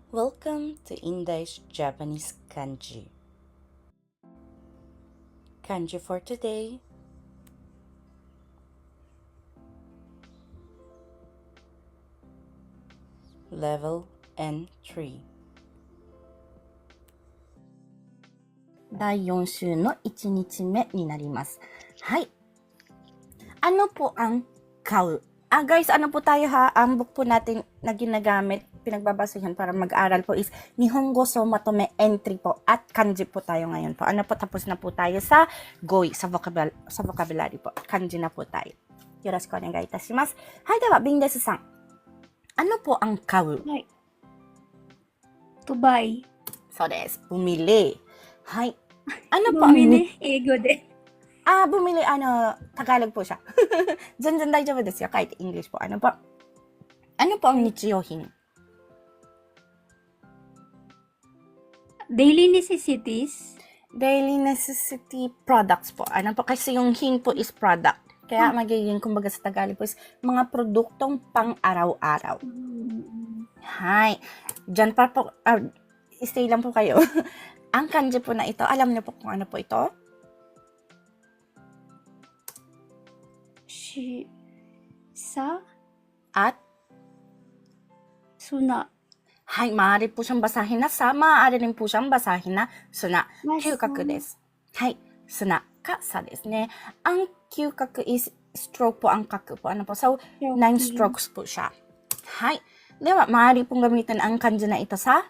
Welcome to Indai's Japanese Kanji. Kanji for today. Level N3. 第4週の1日目になります。はい。Ano po ang kau? Guys, ano po tayo ha? Ang book po natin na ginagamit, pinagbabasihan para mag-aral po is Nihongo Somatome Entry po at kanji po tayo ngayon po. Ano po, tapos na po tayo sa goi, sa vocabulary po. Kanji na po tayo. Yoroshiku onegai itashimasu. Hai, dewa, Bindesu-san. Ano po ang kau?はい。to buy. そうです。bumili. はい。Ano po ang bumili, 英語で。bumili, Tagalog po siya. 全然大丈夫ですよ。書いて English po. Ano po ang 日用品? Daily necessities. Daily necessity products po. Ano po? Kasi yung hin po is product. Kaya magiging, kumbaga sa Tagalog po is mga produktong pang-araw-araw. Hi. Diyan pa po, stay lang po kayo. Ang kanji po na ito, alam niyo po kung ano po ito? Sa At? Suna. Hi, maaari po siyang basahin na sa, maaari rin po siyang basahin na suna. Kyukaku desu. Hi, suna ka sa desu ne. Ang kyukaku is stroke po ang kaku po. Ano po? So, 9 strokes po siya. Hi. Dewa, maaari pong gamitin ang kanji na ito sa?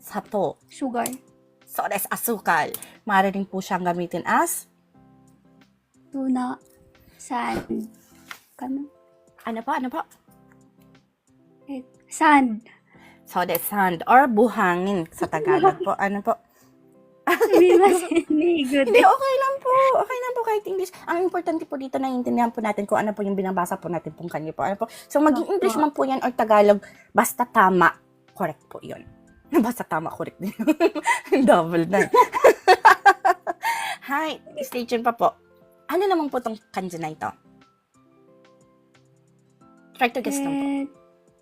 Sato. Sugar. So, desu, asukal. Maaari rin po siyang gamitin as? Tuna. Sand. Ano po? Sand. So, desu, sand. Or buhangin sa Tagalog po. Ano po? Sumimasen,英語 Hindi, de. okay lang po. Okay lang po kahit English. Ang importante po dito, naiintindihan po natin kung ano po yung binabasa po natin pong kanyo po. Ano po. So, maging English man po yan or Tagalog, basta tama, correct po yun. Basta tama, correct din. Double na. Hi, stay tuned pa po. Ano naman po tong kanji na ito? Try to guess lang po.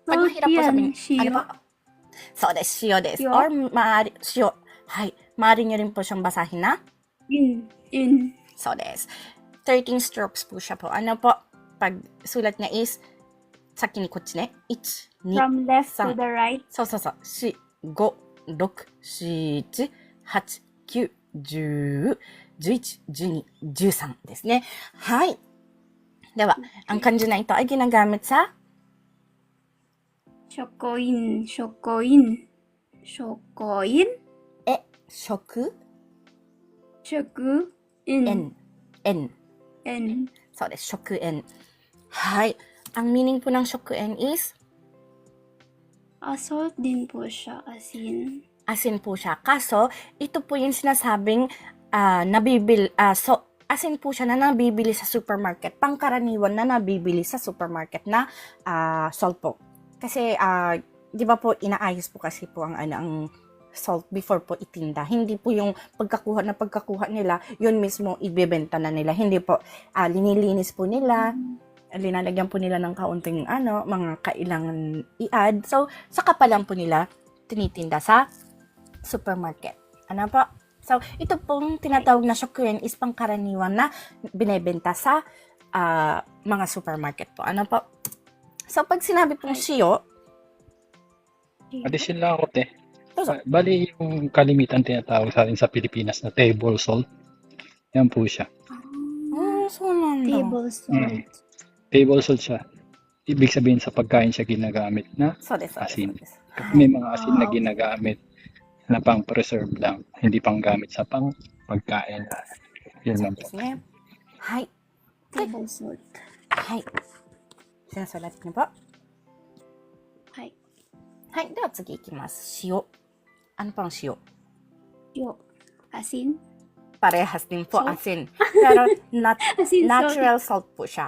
Pag mahirap po sabihin, ano po? So, desu, shio desu. Or, shio. Hi, maaari nyo rin po siyang basahin na? In. So, desu. 13 strokes po siya po. Ano po? Pag sulat niya is, saki ni kotchi ne. 1, 2, From left to 3. the right. そうそうそう。4、5、6、7、8、9、10、11、12、13ですね。はい。では、ang kanji na ito ay ginagamit sa? 食印。食印。 N。そうです。食塩。はい。Ang meaning po ng 食塩 is? Salt din po siya, asin. Asin po siya. Kaso, ito po yung sinasabing asin po siya na nabibili sa supermarket. Pangkaraniwan na nabibili sa supermarket na salt po. Kasi, di ba po, inaayos po kasi po ang salt before po itinda. Hindi po yung pagkakuha nila, yun mismo ibebenta na nila. Hindi po, linilinis po nila, linalagyan po nila ng kaunting mga kailangan i-add. So, saka pa lang po nila tinitinda sa supermarket. Ano po? So, ito pong tinatawag na shokuyen is pangkaraniwan na binebenta sa mga supermarket po. Ano po? So, pag sinabi pong shio, Addition lang ako, te. Puso. Bali, yung kalimitan tinatawag sa atin sa Pilipinas na table salt. Yan po siya. So nanda. Table salt. Table salt siya. Ibig sabihin sa pagkain siya ginagamit na So desu. asin. May mga asin na ginagamit na pang preserve lang. Hindi pang gamit sa pang pagkain. Yun lang po. ですね。はい。 Table salt. はい。Sinasulat niyo po. はい。はい。では次いきます。塩。Ano pang shio? Asin. Parehas din po, Salt? asin. Pero Asin natural salt po siya.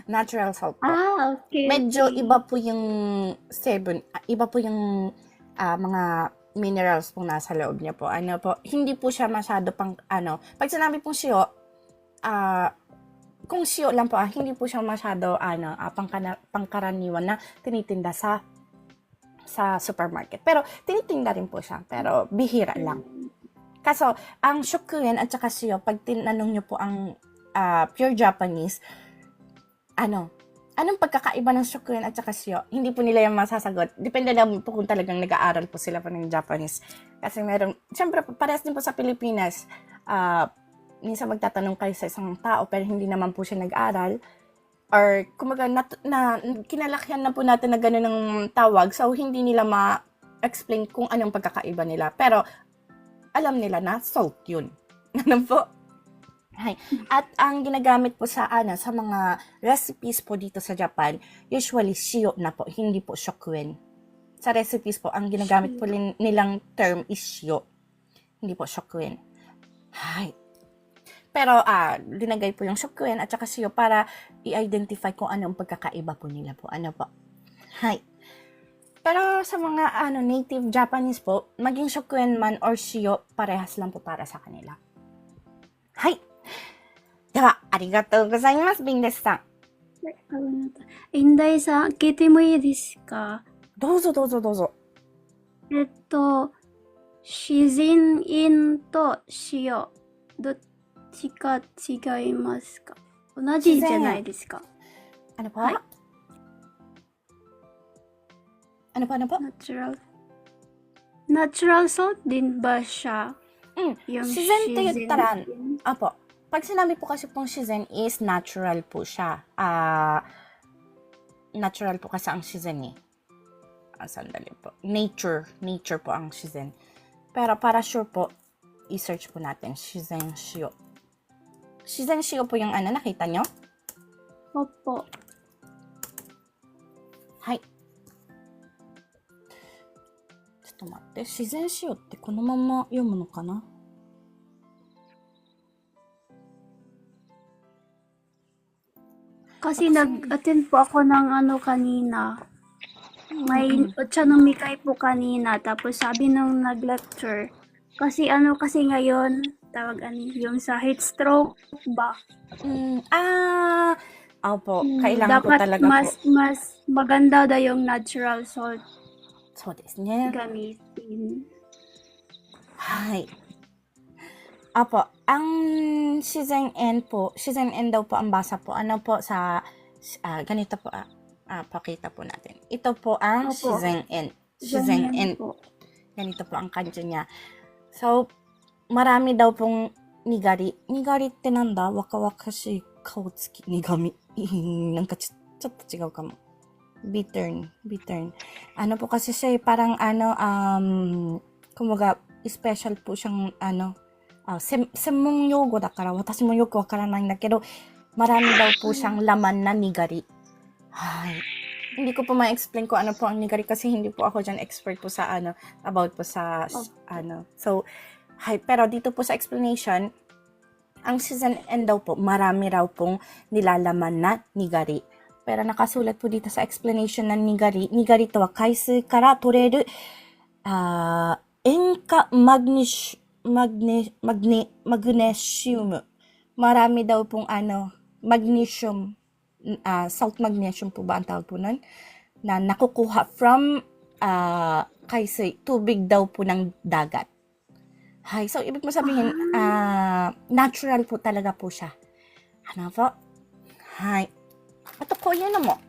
Natural salt po. Okay. Medyo iba po yung iba po yung mga minerals po nasa loob niya po. Ano po, hindi po siya masyado pang pag sinabi pong shio, kung siyo lang po, hindi po siya masyado pangkaraniwan na tinitinda sa supermarket. Pero tinitinda rin po siya, pero bihira lang. Kaso, ang shokuen at saka siyo, pag tinanong nyo po ang pure Japanese, anong pagkakaiba ng shokuen at saka siyo? Hindi po nila yung masasagot. Depende lang po kung talagang nag-aaral po sila po ng Japanese. Kasi meron, syempre, parehas din po sa Pilipinas. Minsan magtatanong kayo sa isang tao, pero hindi naman po siya nag-aaral. Or, kumaga, kinalakihan na po natin na gano'n ng tawag. So, hindi nila ma-explain kung anong pagkakaiba nila. Pero, alam nila na salt yun. Ano po? Hay. At ang ginagamit po sa mga recipes po dito sa Japan, usually shio na po, hindi po shokuen. Sa recipes po, ang ginagamit po nilang term is shio. Hindi po shokuen. Hay. Pero linagay po yung shokuen at saka shio para i-identify kung anong pagkakaiba po nila po. Ano po? Hay. Pero sa mga native Japanese po, maging shokuen man or shio, parehas lang po para sa kanila. Hay. では、ありがとうございます、ビンデスさん。インダイさん、聞いてもいいですか？どうぞどうぞどうぞ。自然塩と塩、どっちか違いますか？同じじゃないですか？ Ano po? Hay. Ano po? Natural salt din ba siya? Yung Shizen to shizen. yutaran. Apo. Pag sinabi po kasi pong shizen is natural po siya. Natural po kasi ang shizen eh. Sandali po. Nature po ang shizen. Pero para sure po, i-search po natin. Shizen shio. Shizen shio po yung nakita nyo? Opo. Hay. ちょっと待って。自然shioってこのまま読むのかな? Kasi nag-attend po ako ng kanina. May Ochanomikai po kanina. Tapos sabi nung nag-lecture. Kasi kasi ngayon, yung sa heat stroke ba? Opo. Kailangan po dapat talaga mas maganda daw yung natural salt そうですね。 gamitin. Hay. Opo, ang shizen daw po ang basa po. Ano po sa, ganito po, pakita po natin. Ito po ang Opo. shizen en. po. Ganito po ang kanji niya. So, marami daw pong nigari. Nigariってなんだ? Wakawakashi kao tsuki nigami. なんかちょっと違うかも。bittern. Ano po kasi siya parang kumaga, special po siyang senmon yogo da kara, watashi mo yoku wakaranai da kedo, marami daw po siyang laman na nigari. Ay, hindi ko po ma-explain ko ano po ang nigari kasi hindi po ako dyan expert po sa about po sa So, pero dito po sa explanation, ang shizen en daw po, marami raw pong nilalaman na nigari. Pero nakasulat po dito sa explanation ng nigari. Nigari to wa kaisui kara toreru enka magnesium. Marami daw pong magnesium, salt magnesium po ba ang tawag po nun? Na nakukuha from kaisui, tubig daw po ng dagat. Hay, so ibig mo sabihin, natural po talaga po siya. Ano po? Hay. あとこういうのも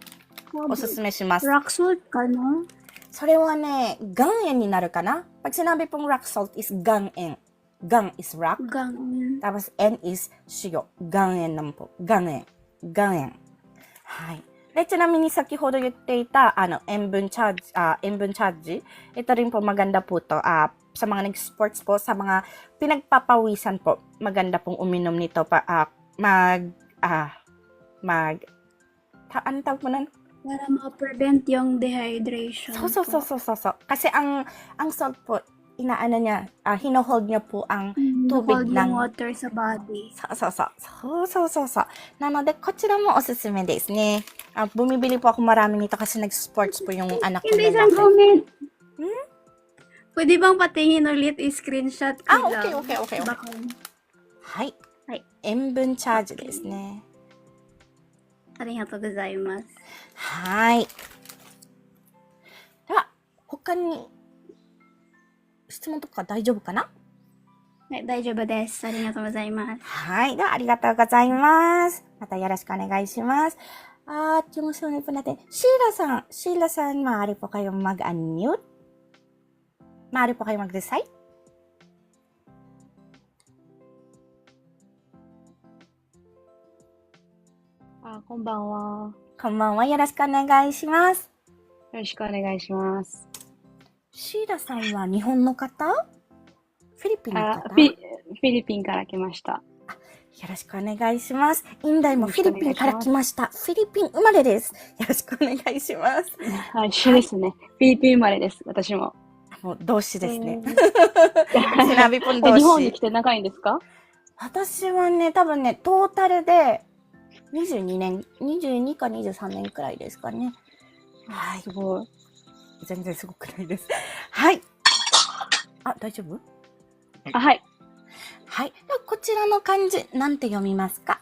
おすすめします。 Rock salt ka, no? それはね、岩塩になるかな? Pag sinabi pong rock salt is 岩塩. 岩 is rock. Gang. Tapos N is 塩. 岩塩naman po. 岩塩. はい。で、ちなみに先ほど言っていた、塩分チャージ. Ito rin po maganda po to. Sa mga nag-sports po, sa mga pinagpapawisan po, maganda pong uminom nito ano tawag mo nun? Para ma-prevent yung dehydration. So. Kasi ang salt po, inaano niya, hinohold niya po ang tubig Hold ng yung water sa body. So. なので、こちらもおすすめですね。Bumibili po ako marami nito kasi nag-sports po yung anak ko Hindi lalaki. isang comment. Pwede bang patingin ulit i-screenshot ko lang? Okay. バカにはい。はい。塩分チャージですね。ありがとうございます。はい。では、他に質問とか大丈夫かな？はい、大丈夫です。ありがとうございます。はい。では、ありがとうございます。またよろしくお願いします. At yung sunod po natin, Sheila san, maaari po kayong mag-unmute? Maaari po kayong mag-recite? Ah, こんばんは。こんばんは。よろしくお願いします. よろしくお願いします。シーラさんは日本の方？フィリピンのあ、方？フィリピンから来ました。よろしくお願いします。インダイもフィリピンから来ました。フィリピン生まれです。よろしくお願いします。はい、一緒ですね。フィリピン生まれです。私も。もう動詞ですね。えナビポン動日本に詞。来て長いんですか？私はね、多分ね、トータルで22年、22か23年くらいですかね。はい。すごい。全然すごくないです。はい。あ、大丈夫？あ、はい。はい。ではこちらの漢字、なんて読みますか？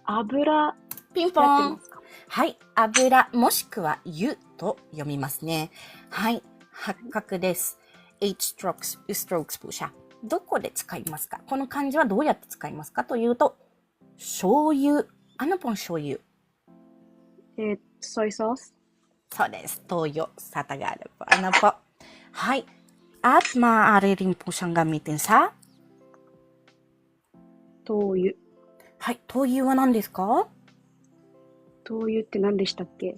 油、ピンポンやってま。すか？はい。油、もしくは湯と読みますね。はい。八角です。H strokes po siya。どこで使いますか？この漢字はどうやって使いますかというと、醤油。Ano pong 醤油？ソイソース？そうです。toyo sa Tagalog po. Ano po? Hay. At maaari rin po siyang gamitin sa? 灯油。はい。灯油は何ですか？灯油って何でしたっけ？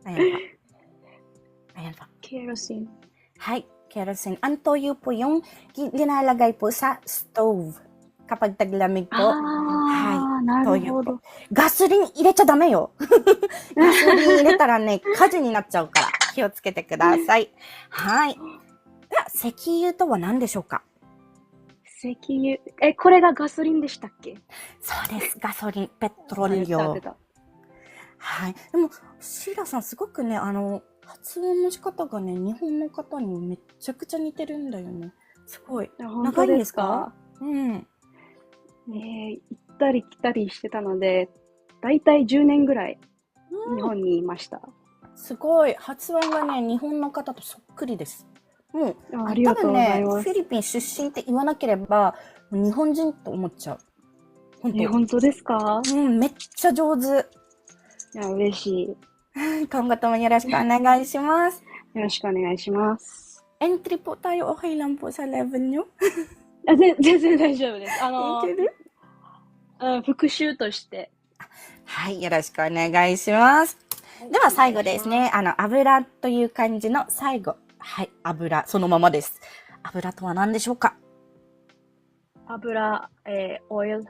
Ayan pa. Ayan pa. Kerosene。Hay. Kerosene. Ang toyo po yung linalagay po sa stove. Kapag taglamig po. あー、なるほど。ガソリン入れちゃダメよ。ガソリン入れたらね、火事になっちゃうから気をつけてください。はい。では、石油とは何でしょうか？石油。これがガソリンでしたっけ？そうです。ガソリン、ペトロリオ。出た。はい。でも、シーラさんすごくね、発音の仕方がね、日本の方にめっちゃくちゃ似てるんだよね。すごい。本当ですか？うん。行ったり来たりしてたので、だいたい10年ぐらい日本にいました。すごい。発音がね、日本の方とそっくりです。もう、ありがとうござい多分ね、ます。フィリピン出身って言わなければ、日本人と思っちゃう。本当ですか？うん、めっちゃ上手。いや、嬉しい。今後ともよろしくお願いします。よろしくお願いします。Entry po tayo, okay lang po sa level nyo? 全然大丈夫です。いける？復習として。はい、よろしくお願いします。では最後ですね。油という漢字の最後。はい、油、そのままです。油とは何でしょうか？油、oil。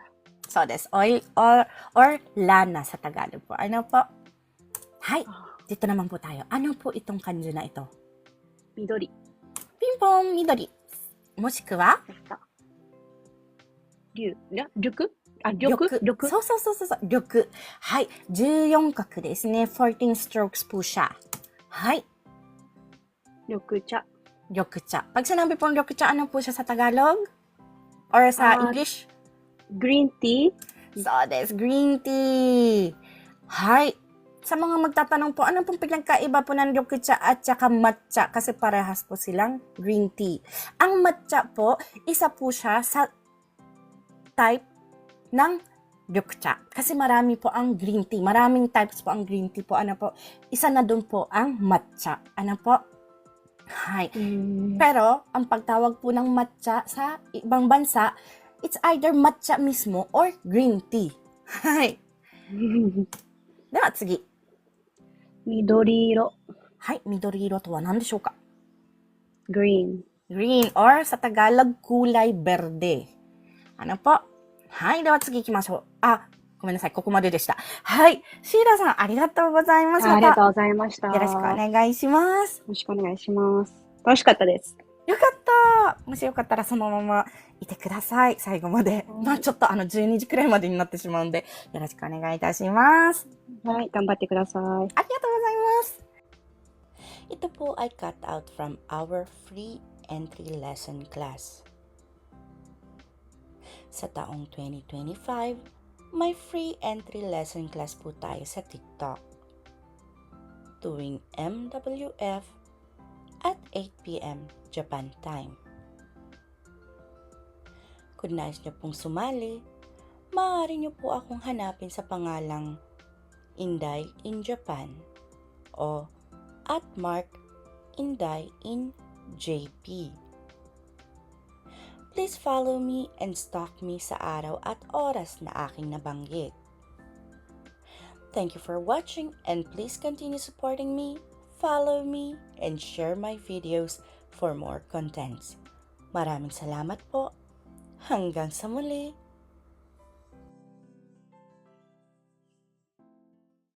そうです。oil or lana sa Tagalog po. Ano po? Hay, dito naman po tayo. Ano po itong kanji na ito? 緑。ピンポン、緑。もしくは緑。そう。緑。はい。14画ですね。14 strokes po siya. はい。緑茶。緑茶. Pag sinabi pong 緑茶, ano po siya sa Tagalog? Or sa English? Green tea. そうです。green tea. はい。Sa mga magtatanong po, ano pong pinagkaiba po ng ryokucha at saka matcha? Kasi parehas po silang green tea. Ang matcha po, isa po siya sa type ng ryokucha. Kasi marami po ang green tea. Maraming types po ang green tea po. Ano po? Isa na dun po ang matcha. Ano po? Hay. Pero, ang pagtawag po ng matcha sa ibang bansa, it's either matcha mismo or green tea. Hay. では次。緑色。はい、緑色とは何でしょうか？ Green. Green or sa Tagalog, kulay berde. Ano po? はい、では次行きましょう。あ、ごめんなさい、ここまででした。はい、シーラさんありがとうございます。ありがとうございました。よろしくお願いします。よろしくお願いします。楽しかったです。よかった。もしよかったらそのままいてください。最後まで。まあちょっと12時くらいまでになってしまうんで、よろしくお願いいたします。はい、頑張ってください。ありがとうございます。Ito po ay cut out from our free entry lesson class. Sa taong 2025, may free entry lesson class po tayo sa TikTok tuwing MWF at 8 p.m. Japan time. Kung nais niyo pong sumali, maaari niyo po akong hanapin sa pangalang Inday in Japan o @Mark Inday in JP. Please follow me and stalk me sa araw at oras na aking nabanggit. Thank you for watching and please continue supporting me, follow me, and share my videos for more contents. Maraming salamat po. Hanggang sa muli.